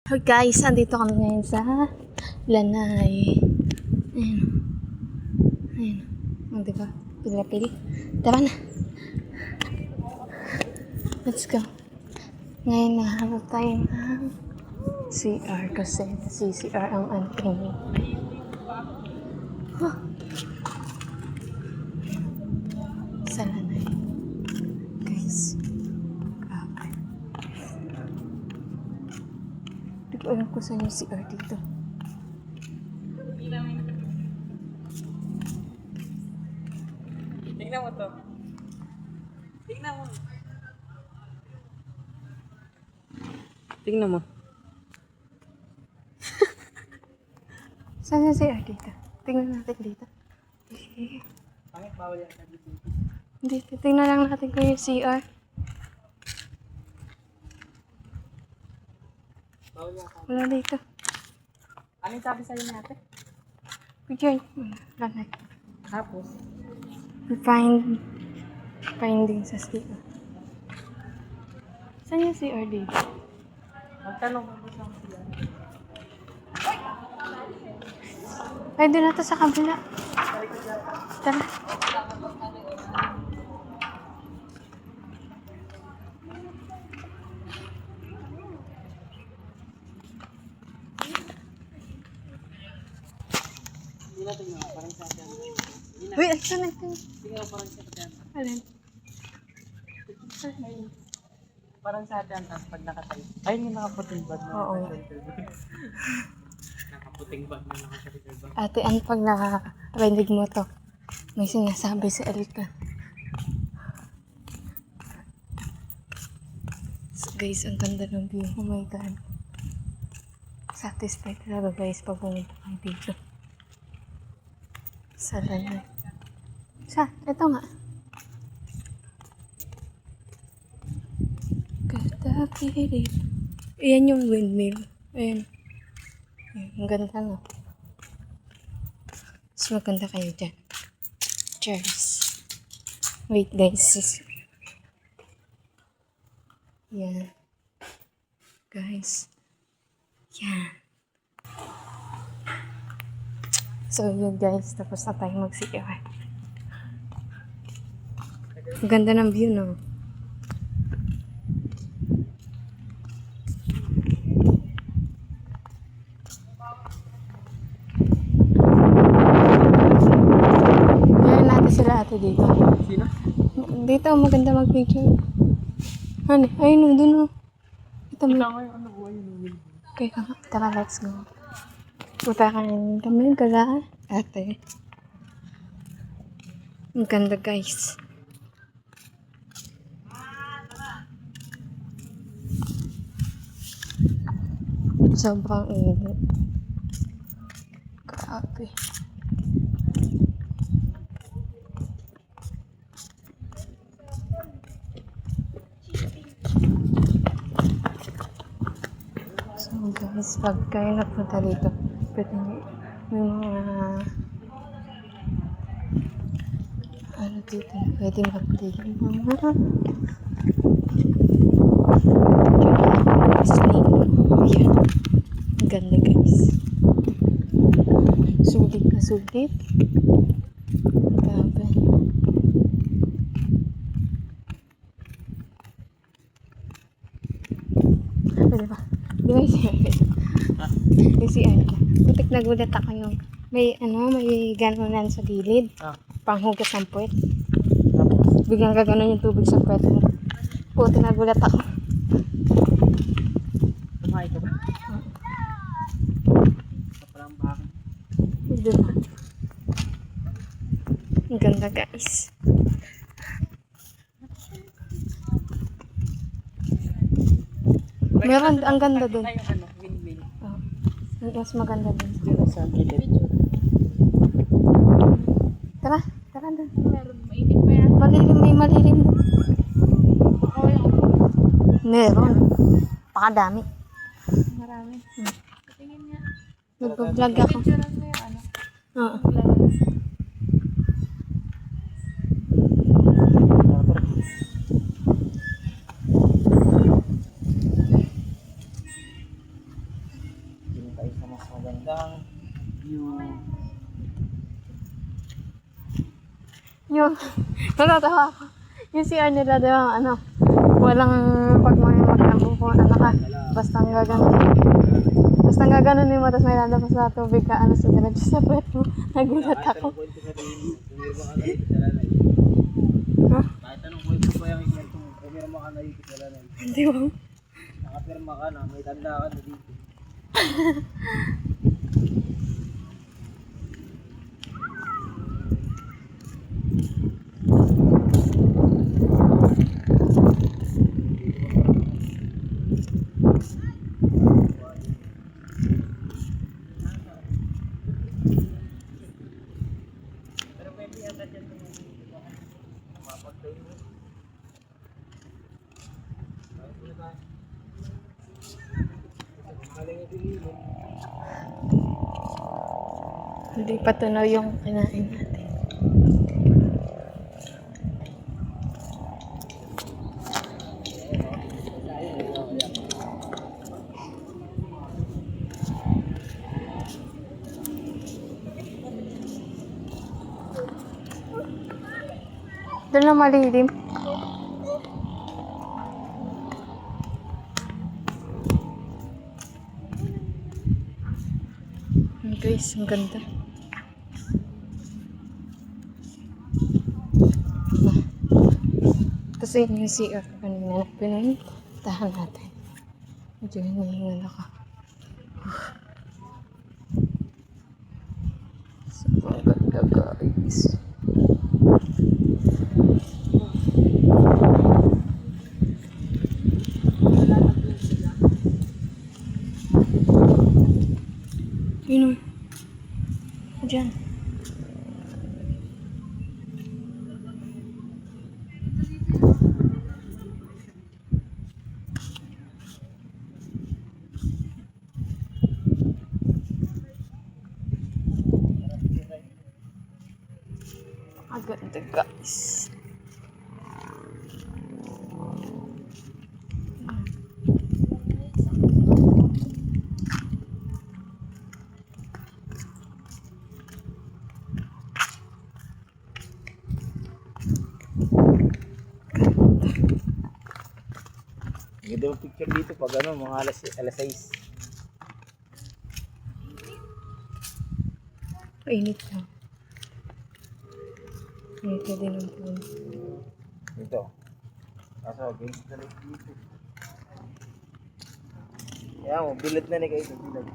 Hey guys, andito kami ngayon sa Lanay. Ayan. Ayan. O, diba? Pila-pili. Tara na. Let's go. Ngayon nahanap tayo ng CR kasi si CR ang anting. Huh. Sa Lanay. Guys. Grabe. Hindi ko alam kung saan yung CR dito. Tingnan mo to. Tingnan mo. Tingnan mo. Saan yung CR dito? Tingnan natin dito. Okay. Pangit, bawal yan. Hindi, tingnan lang natin kung yung CR. Bawal yan. Wala dito. Ano yung sabi sa'yo ni ate? Picture. Lanay. Tapos? Finding sa CR. Saan yung CR dito? Magtanong mo ba saan siya? Ay, doon na to sa kabila. Tara. Hindi na tingnan mo. Parang sa atin. Uy, ay, saan ito? Tingnan mo parang sa atin. Alin? Parang sa atin. Tapos pag nakatayo. Ayun yung nakaputing bag na Oo. nakaputing bag na nakashelter bag. Ate, ano pag narinig mo to? May sinasabi si Elka. So, guys, ang ganda ng view. Oh my God. Satisfied talaga guys pag pumunta kayo dito. Sa Lanay. Ito nga. Katapilit. Ayan yung windmill. Ayan. Ayan, ang ganda no. Mas maganda kayo dyan. Cheers. Wait guys. Yan. Guys. Yan. So yun guys. Tapos na tayo mag-CR. Ang ganda ng view no. Sila ate dito. Sino? Dito, maganda mag-picture. Ano? Ayun, doon o. Ito mo. Ikaw ngayon, ano buhay yun? Okay, tara, let's go. Punta kami kala ate. Ang ganda guys. Sobrang init. Grabe. So guys, pag kayo napunta dito, pwede may mga ano dito, pwede mag-play mga snake. Ayan. Ang ganda guys. Sulit na sulit. Grabe. Pwede ba? Di ba si Anna? Butik nagulat ako yung may gano'n sa gilid. Panghugas ng puwet. Biglang gaganon yung tubig sa puwet mo. Butik nagulat ako. Tumahay ka ba? Parang bakit? Diba? Ang ganda guys. Meron, ang ganda dun. Ay, ano, windmill. Oh, mas maganda dun. Dito sa gilid. Tara, tara dun. Meron, mainit pa yan. May malilim dun. Meron. Pakadami. Marami. Tingin nga. Nag-vlog ako. Picturean mo yung ano. Oo. tayo sa mas magandang view. Yung, natatawa ako. Yung CR nila daw, ano, walang pag maglambo po, ano ka, basta ang gagano. Basta ang gagano mo, tapos may lalabas sa tubig ka, ano, sa diretso sa puwet mo. Nagulat ako. Ha? Kahit anong kwento pa yung ikwento mo, pumirma ka na dito sa lanay. Hindi mo. Nakapirma ka na, may tanda ka na dito. Pero pwede yata dyan mapagtayo mo. Hindi pa tunaw yung kinain natin. Doon na malilim. Guys, ang ganda. Kasi yun yung CR kanina na pinuntahan natin. Medyo hinihingal ako. Sobrang ganda guys. Yun o. Diyan. Agad guys. Ganda yung picture dito pag ano, mga alas 6. Init na. Init na din ang puno. Dito. Kaso, games na rin dito. Kaya mo, bilad na rin kayo sa bilad.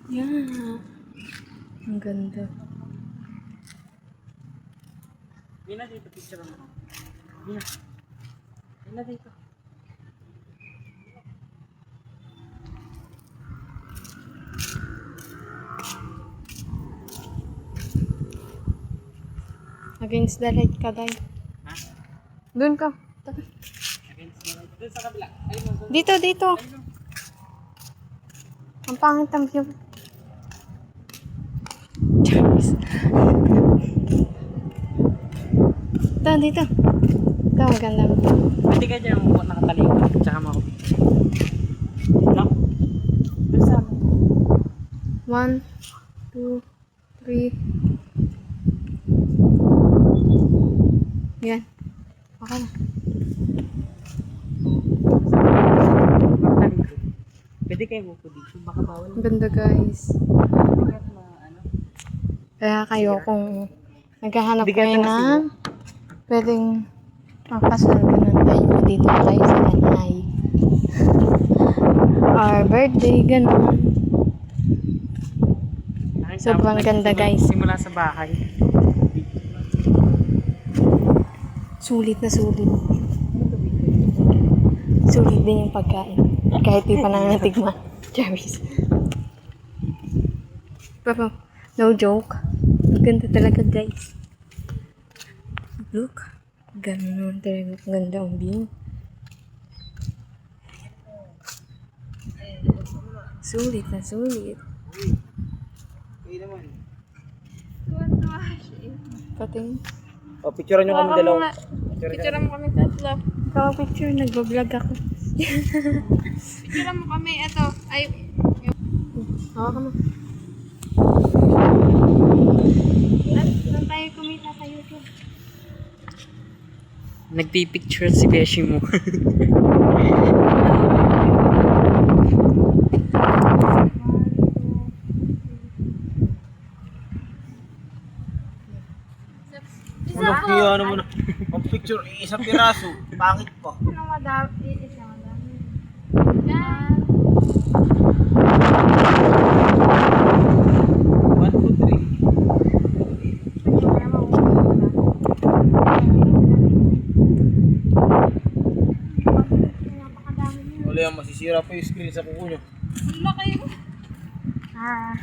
Yeah. Ang ganda. Bina dito, picture mo. Bina. Bina dito. Against the light ka, Day. Ha? Doon ka. Doon sa kabila. Ayun mo. Dito, dito. Ang pangit ang view. Charis. Dito, dito. Ito, ang ganda. Pwede ka dyan mo nakatalikod. Tsaka mo ako picture. No? Doon sa amin. 1, 2, 3. Yan. Okay na. Nakatalikod. Pwede kayo mo po dito. Baka bawal. Ang ganda, guys. Kaya ano. Kaya kayo kung naghahanap Hindi ka kayo talaga ng pwedeng mapasal ka ng time dito kayo sa Lanay. Or birthday, ganun. Sobrang ganda, guys. Simula sa bahay. Sulit na sulit. Sulit din yung pagkain. Kahit di pa namin natigman. Cherries. Pero, no joke. Ang ganda talaga, guys. Look. Ganun talaga. Ang ganda ang view. Sulit na sulit. Kayo naman. Pating. O, picturean nyo kami dalawa. Picture mo kami tatlo. Ikaw picture. Nagbablog ako. Picture mo kami. Ito. Ay, Hawa ka mo. Doon tayo kumita sa YouTube. Nagpipicture si Beshi mo. Ulog niyo ano mo na. Mag-picture, isang piraso. Pangit pa. Ano madami? Isa madami. yan. 1, 2, 3. Wala yung masisira pa yung screen sa kuko nyo. Wala kayo. Ah.